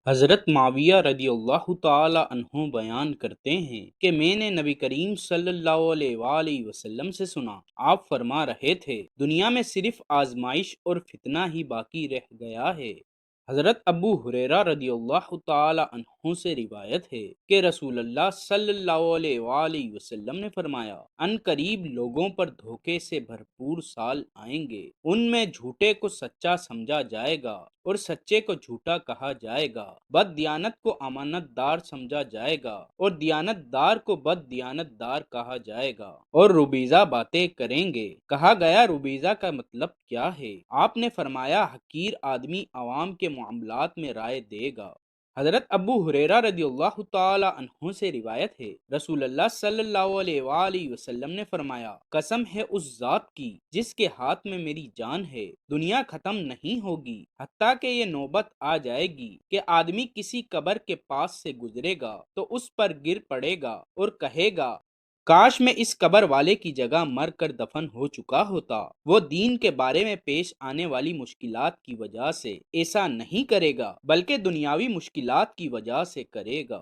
حضرت معاویہ رضی اللہ تعالی عنہ بیان کرتے ہیں کہ میں نے نبی کریم صلی اللہ علیہ وآلہ وسلم سے سنا، آپ فرما رہے تھے دنیا میں صرف آزمائش اور فتنہ ہی باقی رہ گیا ہے۔ حضرت ابو ہریرہ رضی اللہ تعالی عنہ سے روایت ہے کہ رسول اللہ صلی اللہ علیہ وآلہ وسلم نے فرمایا، ان قریب لوگوں پر دھوکے سے بھرپور سال آئیں گے، ان میں جھوٹے کو سچا سمجھا جائے گا اور سچے کو جھوٹا کہا جائے گا، بد دیانت کو امانت دار سمجھا جائے گا اور دیانت دار کو بد دیانت دار کہا جائے گا، اور روبیزہ باتیں کریں گے۔ کہا گیا روبیزہ کا مطلب کیا ہے؟ آپ نے فرمایا حقیر آدمی عوام کے معاملات میں رائے دے گا۔ حضرت ابو ہریرہ رضی اللہ تعالی عنہ سے روایت ہے، رسول اللہ صلی اللہ علیہ وآلہ وسلم نے فرمایا، قسم ہے اس ذات کی جس کے ہاتھ میں میری جان ہے، دنیا ختم نہیں ہوگی حتیٰ کہ یہ نوبت آ جائے گی کہ آدمی کسی قبر کے پاس سے گزرے گا تو اس پر گر پڑے گا اور کہے گا، کاش میں اس قبر والے کی جگہ مر کر دفن ہو چکا ہوتا۔ وہ دین کے بارے میں پیش آنے والی مشکلات کی وجہ سے ایسا نہیں کرے گا بلکہ دنیاوی مشکلات کی وجہ سے کرے گا۔